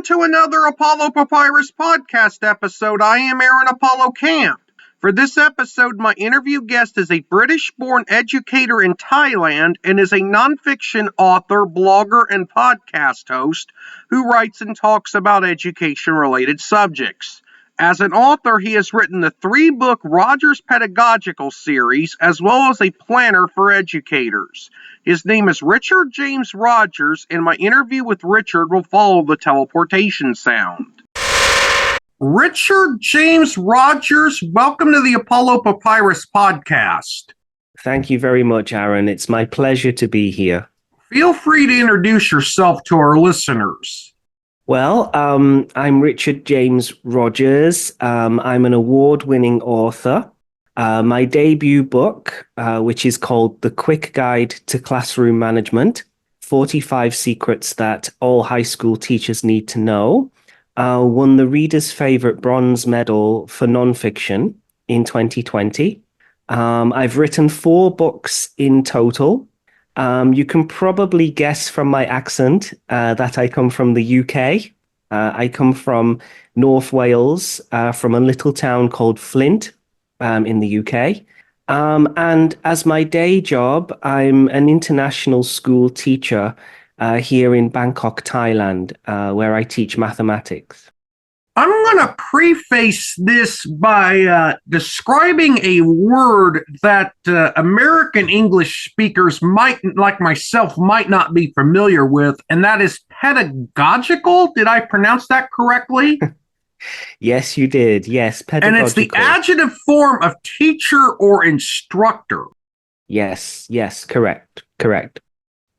to another Apollo Papyrus podcast episode. I am Aaron Apollo Camp. For this episode, my interview guest is a British-born educator in Thailand and is a nonfiction author, blogger, and podcast host who writes and talks about education-related subjects. As an author, he has written the 3-book Rogers Pedagogical series, as well as a planner for educators. His name is Richard James Rogers, and my interview with Richard will follow the teleportation sound. Richard James Rogers, welcome to the Apollo Papyrus podcast. Thank you very much, Aaron. It's my pleasure to be here. Feel free to introduce yourself to our listeners. Well, I'm Richard James Rogers. I'm an award-winning author. My debut book, which is called The Quick Guide to Classroom Management, 45 Secrets That All High School Teachers Need to Know, won the Reader's Favorite Bronze Medal for Nonfiction in 2020. I've written 4 books in total. You can probably guess from my accent that I come from the UK. I come from North Wales, from a little town called Flint in the UK. And as my day job, I'm an international school teacher here in Bangkok, Thailand, where I teach mathematics. I'm going to preface this by describing a word that American English speakers might, like myself, might not be familiar with, and that is pedagogical. Did I pronounce that correctly? Yes, you did. Yes, pedagogical. And it's the adjective form of teacher or instructor. Yes, correct.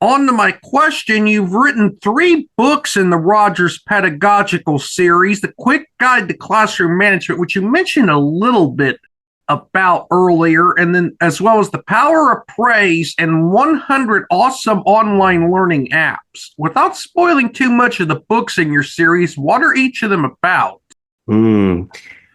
On to my question, you've written 3 books in the Rogers Pedagogical series, The Quick Guide to Classroom Management, which you mentioned a little bit about earlier, and then as well as The Power of Praise and 100 Awesome Online Learning Apps. Without spoiling too much of the books in your series, what are each of them about?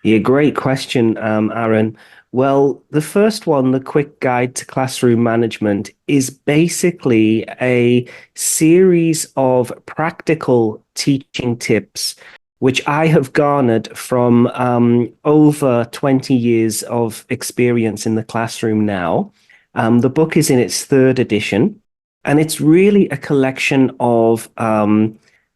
Yeah, great question, Aaron. Well, the first one, The Quick Guide to Classroom Management, is basically a series of practical teaching tips, which I have garnered from over 20 years of experience in the classroom now. The book is in its 3rd edition, and it's really a collection of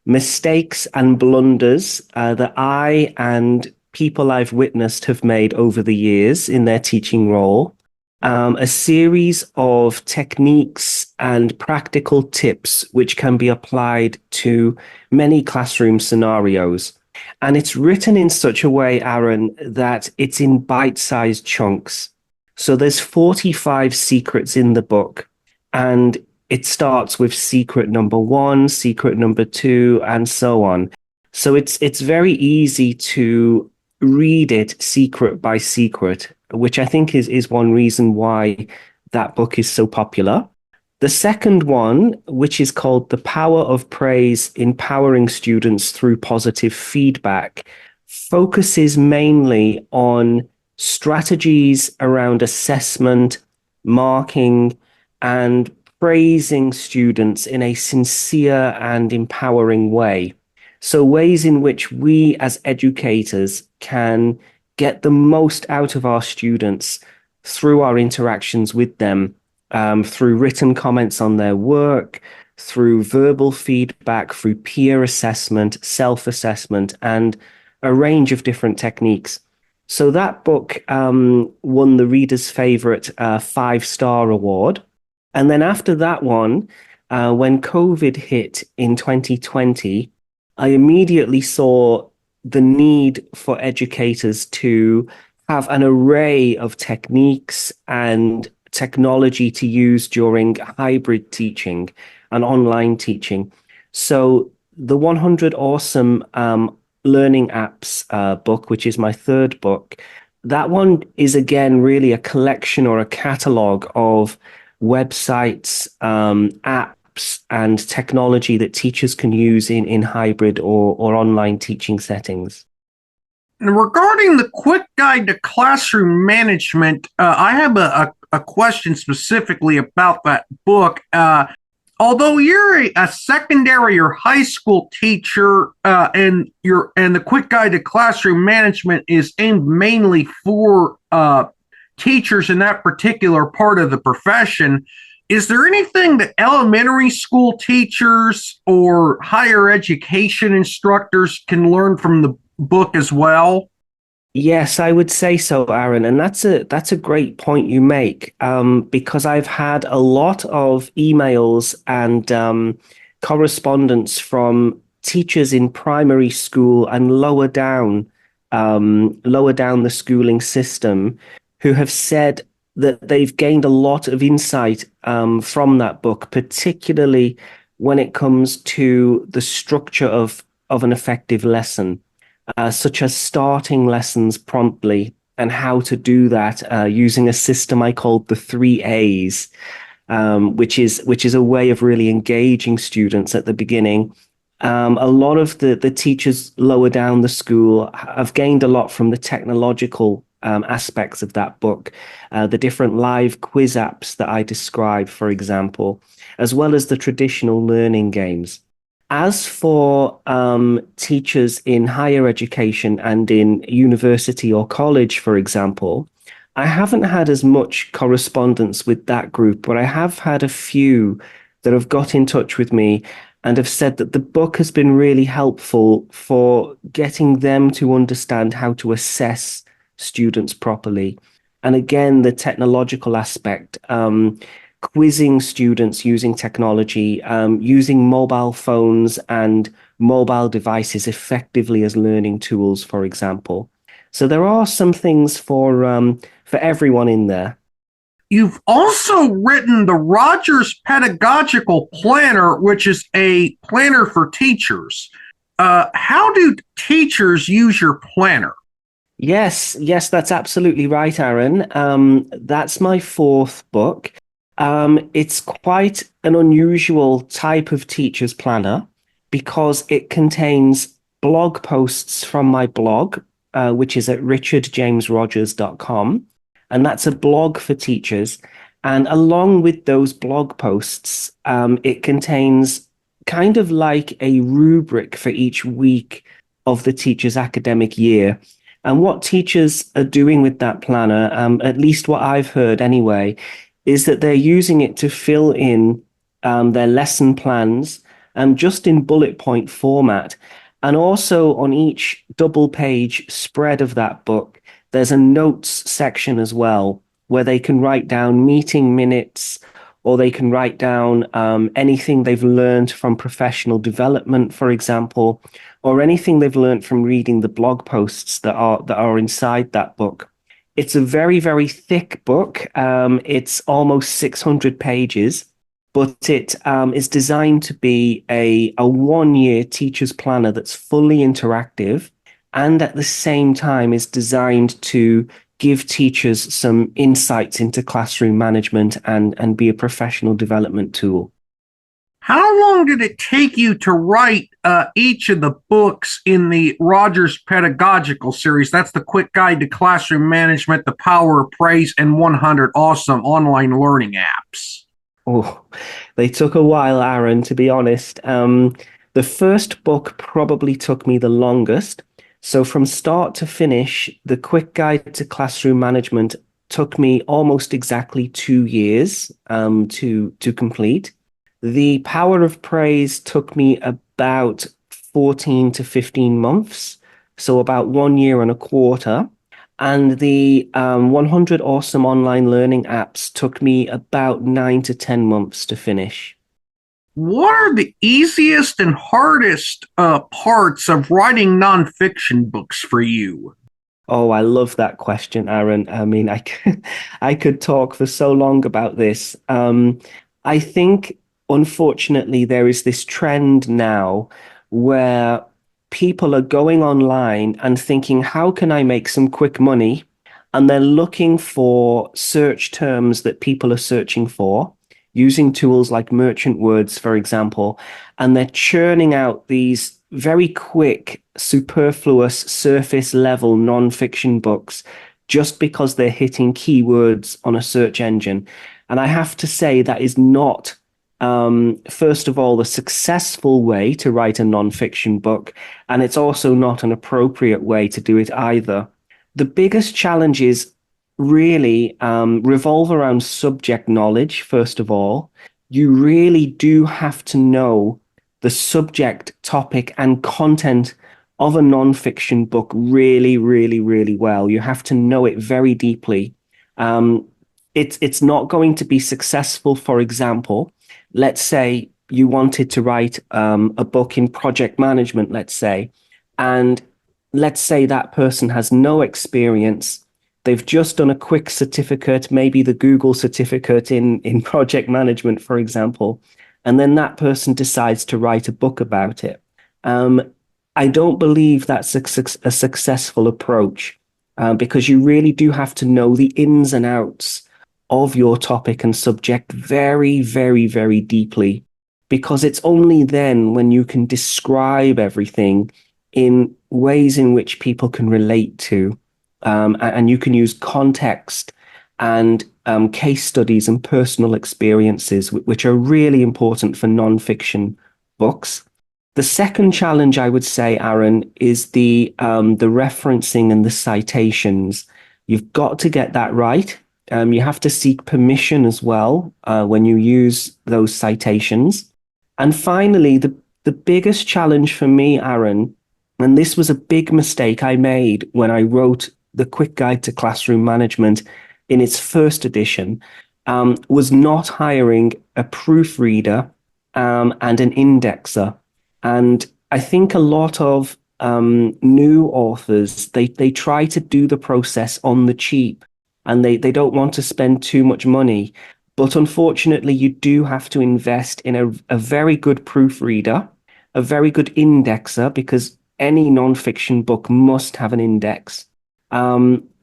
mistakes and blunders that I and people I've witnessed have made over the years in their teaching role, a series of techniques and practical tips which can be applied to many classroom scenarios. And it's written in such a way, Aaron, that it's in bite-sized chunks. So there's 45 secrets in the book, and it starts with secret number 1, secret number 2, and so on. So it's very easy to read it secret by secret, which I think is one reason why that book is so popular. The second one, which is called The Power of Praise, Empowering Students Through Positive Feedback, focuses mainly on strategies around assessment, marking, and praising students in a sincere and empowering way. So ways in which we as educators can get the most out of our students through our interactions with them, through written comments on their work, through verbal feedback, through peer assessment, self-assessment, and a range of different techniques. So that book won the Reader's Favorite 5-star award. And then after that one, when COVID hit in 2020, I immediately saw the need for educators to have an array of techniques and technology to use during hybrid teaching and online teaching. So the 100 Awesome Learning Apps book, which is my 3rd book, that one is again really a collection or a catalog of websites, apps, and technology that teachers can use in hybrid or online teaching settings. And regarding the Quick Guide to Classroom Management, I have a question specifically about that book. although you're a secondary or high school teacher, and the quick guide to classroom management is aimed mainly for teachers in that particular part of the profession, is there anything that elementary school teachers or higher education instructors can learn from the book as well? Yes, I would say so, Aaron, and that's a great point you make. Because I've had a lot of emails and correspondence from teachers in primary school and lower down the schooling system, who have said that they've gained a lot of insight from that book, particularly when it comes to the structure of an effective lesson, such as starting lessons promptly and how to do that using a system I called the 3 A's, which is a way of really engaging students at the beginning. A lot of the teachers lower down the school have gained a lot from the technological aspects of that book, the different live quiz apps that I describe, for example, as well as the traditional learning games. As for teachers in higher education and in university or college, for example, I haven't had as much correspondence with that group, but I have had a few that have got in touch with me and have said that the book has been really helpful for getting them to understand how to assess students properly. And again, the technological aspect, quizzing students using technology, using mobile phones and mobile devices effectively as learning tools, for example. So there are some things for everyone in there. You've also written the Rogers Pedagogical Planner, which is a planner for teachers. How do teachers use your planner? Yes, that's absolutely right, Aaron. That's my fourth book. It's quite an unusual type of teacher's planner because it contains blog posts from my blog, which is at richardjamesrogers.com. And that's a blog for teachers. And along with those blog posts, it contains kind of like a rubric for each week of the teacher's academic year. And what teachers are doing with that planner, at least what I've heard anyway, is that they're using it to fill in their lesson plans just in bullet point format. And also on each double page spread of that book, there's a notes section as well, where they can write down meeting minutes, or they can write down anything they've learned from professional development, for example, or anything they've learned from reading the blog posts that are inside that book. It's a very, very thick book. It's almost 600 pages, but it is designed to be a 1 year teacher's planner that's fully interactive, and at the same time is designed to give teachers some insights into classroom management and be a professional development tool. How long did it take you to write each of the books in the Rogers Pedagogical series? That's the Quick Guide to Classroom Management, The Power of Praise, and 100 Awesome Online Learning Apps. Oh, they took a while, Aaron, to be honest. The first book probably took me the longest. So from start to finish, the Quick Guide to Classroom Management took me almost exactly 2 years to complete. The Power of Praise took me about 14 to 15 months, so about 1 year and a quarter. And the 100 Awesome Online Learning Apps took me about 9 to 10 months to finish. What are the easiest and hardest parts of writing nonfiction books for you? Oh, I love that question, Aaron. I mean, I could talk for so long about this. I think, unfortunately, there is this trend now where people are going online and thinking, how can I make some quick money? And they're looking for search terms that people are searching for, using tools like merchant words, for example, and they're churning out these very quick, superfluous, surface level nonfiction books just because they're hitting keywords on a search engine. And I have to say that is not first of all, the successful way to write a nonfiction book, and it's also not an appropriate way to do it either. The biggest challenges really revolve around subject knowledge, first of all. You really do have to know the subject, topic, and content of a nonfiction book really, really, really well. You have to know it very deeply. Um, it's not going to be successful, for example. Let's say you wanted to write a book in project management, let's say, and let's say that person has no experience. They've just done a quick certificate, maybe the Google certificate in project management, for example, and then that person decides to write a book about it. Um, I don't believe that's a successful approach because you really do have to know the ins and outs of your topic and subject very, very, very deeply, because it's only then when you can describe everything in ways in which people can relate to, and you can use context and case studies and personal experiences, which are really important for nonfiction books. The second challenge, I would say, Aaron, is the referencing and the citations. You've got to get that right. You have to seek permission as well when you use those citations. And finally, the biggest challenge for me, Aaron, and this was a big mistake I made when I wrote the Quick Guide to Classroom Management in its first edition, was not hiring a proofreader and an indexer. And I think a lot of new authors, they try to do the process on the cheap, and they don't want to spend too much money. But unfortunately, you do have to invest in a very good proofreader, a very good indexer, because any nonfiction book must have an index.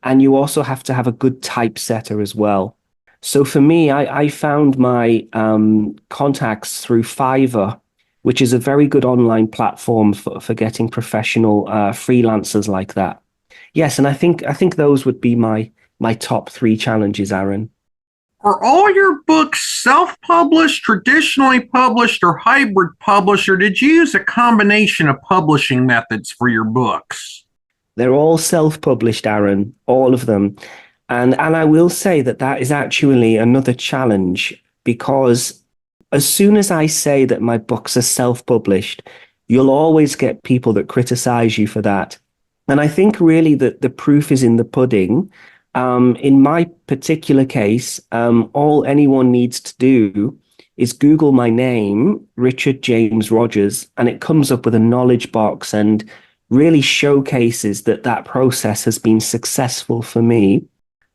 And you also have to have a good typesetter as well. So for me, I found my contacts through Fiverr, which is a very good online platform for getting professional freelancers like that. Yes, and I think those would be my top three challenges, Aaron. Are all your books self-published, traditionally published, or hybrid published, or did you use a combination of publishing methods for your books? They're all self-published, Aaron, all of them. And I will say that is actually another challenge, because as soon as I say that my books are self-published, you'll always get people that criticize you for that. And I think really that the proof is in the pudding. In my particular case, all anyone needs to do is Google my name, Richard James Rogers, and it comes up with a knowledge box and really showcases that process has been successful for me.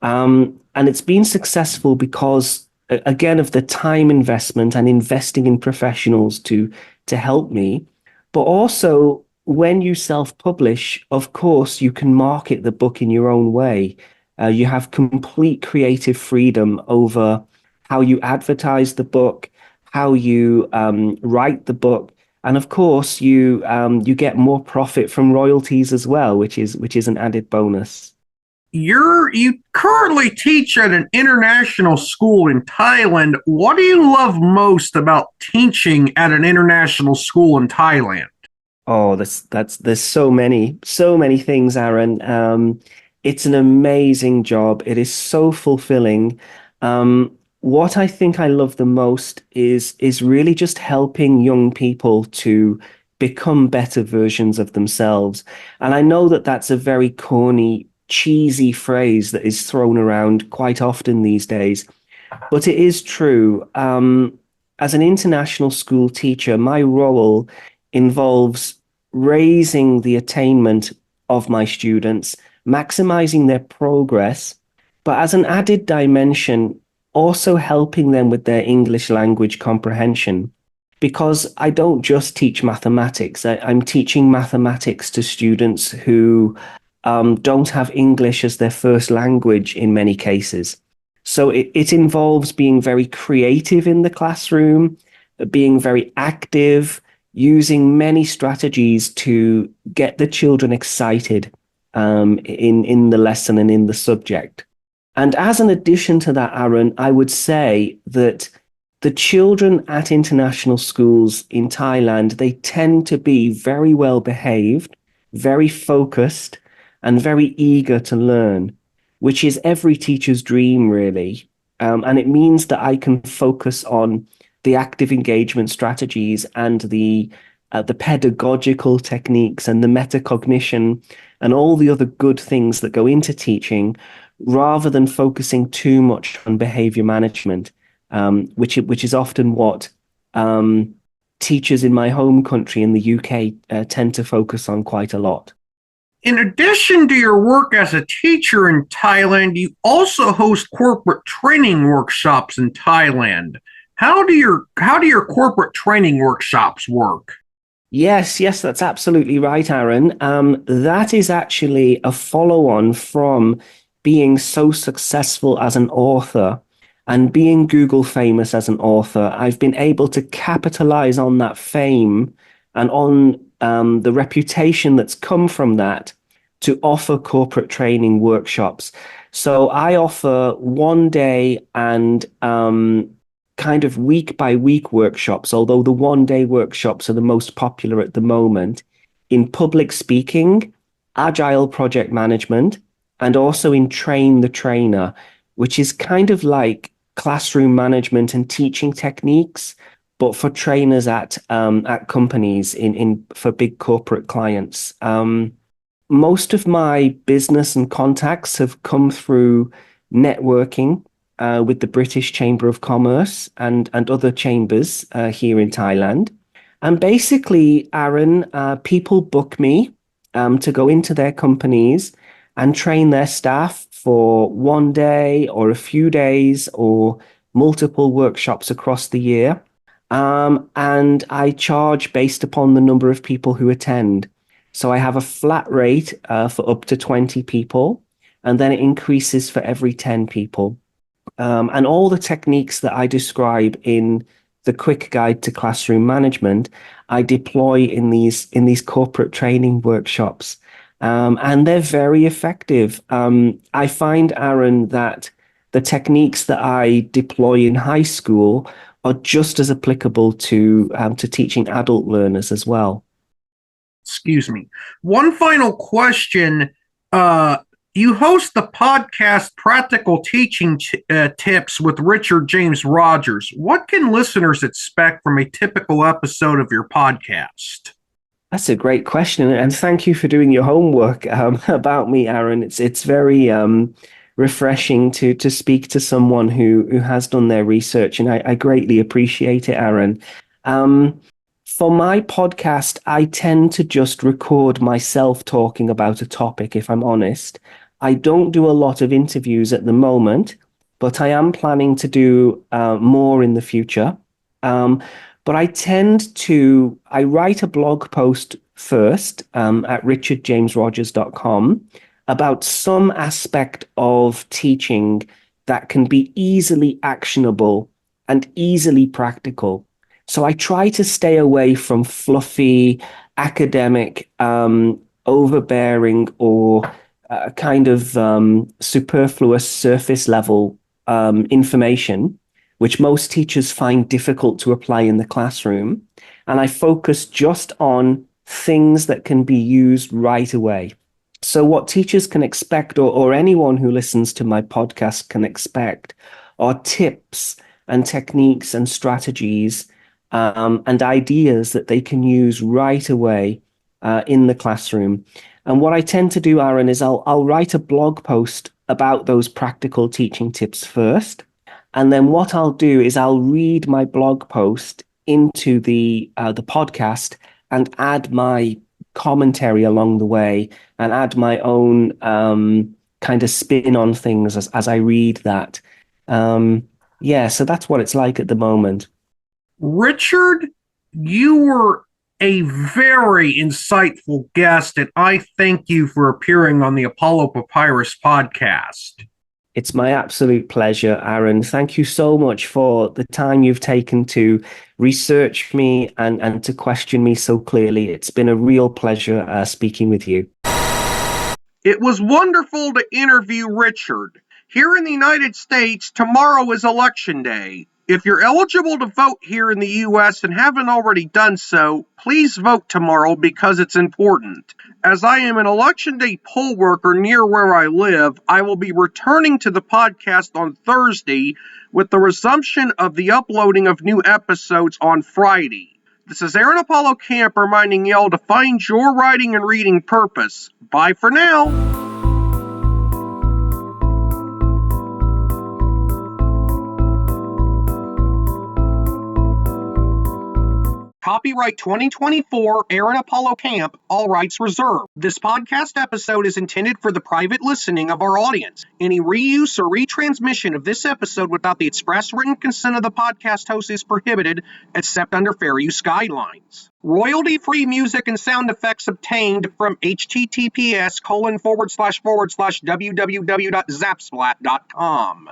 And it's been successful because, again, of the time investment and investing in professionals to help me. But also, when you self-publish, of course, you can market the book in your own way. You have complete creative freedom over how you advertise the book, how you write the book, and of course, you get more profit from royalties as well, which is an added bonus. You currently teach at an international school in Thailand. What do you love most about teaching at an international school in Thailand? Oh, there's so many things, Aaron. It's an amazing job. It is so fulfilling. What I think I love the most is really just helping young people to become better versions of themselves. And I know that that's a very corny, cheesy phrase that is thrown around quite often these days, but it is true. As an international school teacher, my role involves raising the attainment of my students, maximizing their progress, but as an added dimension, also helping them with their English language comprehension. Because I don't just teach mathematics, I'm teaching mathematics to students who don't have English as their first language in many cases. So it involves being very creative in the classroom, being very active, using many strategies to get the children excited in the lesson and in the subject. And as an addition to that, Aaron, I would say that the children at international schools in Thailand, they tend to be very well behaved, very focused, and very eager to learn, which is every teacher's dream, really. And it means that I can focus on the active engagement strategies and the pedagogical techniques and the metacognition and all the other good things that go into teaching, rather than focusing too much on behavior management, which is often what teachers in my home country in the UK tend to focus on quite a lot. In addition to your work as a teacher in Thailand, you also host corporate training workshops in Thailand. How do your corporate training workshops work? Yes, that's absolutely right, Aaron. That is actually a follow-on from being so successful as an author and being Google famous as an author. I've been able to capitalize on that fame and on the reputation that's come from that to offer corporate training workshops. So I offer 1 day and kind of week by week workshops, although the 1 day workshops are the most popular at the moment, in public speaking, agile project management, and also in train the trainer, which is kind of like classroom management and teaching techniques, but for trainers at companies in for big corporate clients. Most of my business and contacts have come through networking with the British Chamber of Commerce and other chambers here in Thailand. And basically, Aaron, people book me to go into their companies and train their staff for 1 day or a few days or multiple workshops across the year. And I charge based upon the number of people who attend. So I have a flat rate for up to 20 people, and then it increases for every 10 people. And all the techniques that I describe in the quick guide to classroom management, I deploy in these corporate training workshops. And they're very effective. I find, Aaron, that the techniques that I deploy in high school are just as applicable to teaching adult learners as well. Excuse me. One final question. You host the podcast Practical Teaching Tips with Richard James Rogers. What can listeners expect from a typical episode of your podcast? That's a great question, and thank you for doing your homework about me, Aaron. It's very refreshing to speak to someone who has done their research, and I greatly appreciate it, Aaron. For my podcast, I tend to just record myself talking about a topic, if I'm honest. I don't do a lot of interviews at the moment, but I am planning to do more in the future. But I write a blog post first at richardjamesrogers.com about some aspect of teaching that can be easily actionable and easily practical. So I try to stay away from fluffy, academic, overbearing, or kind of superfluous surface level information, which most teachers find difficult to apply in the classroom. And I focus just on things that can be used right away. So what teachers can expect, or anyone who listens to my podcast can expect, are tips and techniques and strategies and ideas that they can use right away in the classroom. And what I tend to do, Aaron, is I'll write a blog post about those practical teaching tips first. And then what I'll do is I'll read my blog post into the podcast and add my commentary along the way and add my own kind of spin on things as I read that. So that's what it's like at the moment. Richard, you were a very insightful guest, and I thank you for appearing on the Apollo Papyrus podcast. It's my absolute pleasure, Aaron. Thank you so much for the time you've taken to research me and to question me so clearly. It's been a real pleasure speaking with you. It was wonderful to interview Richard. Here in the United States, tomorrow is Election Day. If you're eligible to vote here in the U.S. and haven't already done so, please vote tomorrow because it's important. As I am an election day poll worker near where I live, I will be returning to the podcast on Thursday with the resumption of the uploading of new episodes on Friday. This is Aaron Apollo Camp reminding y'all to find your writing and reading purpose. Bye for now. Copyright 2024, Aaron Apollo Camp, all rights reserved. This podcast episode is intended for the private listening of our audience. Any reuse or retransmission of this episode without the express written consent of the podcast host is prohibited, except under fair use guidelines. Royalty-free music and sound effects obtained from https://www.zapsplat.com.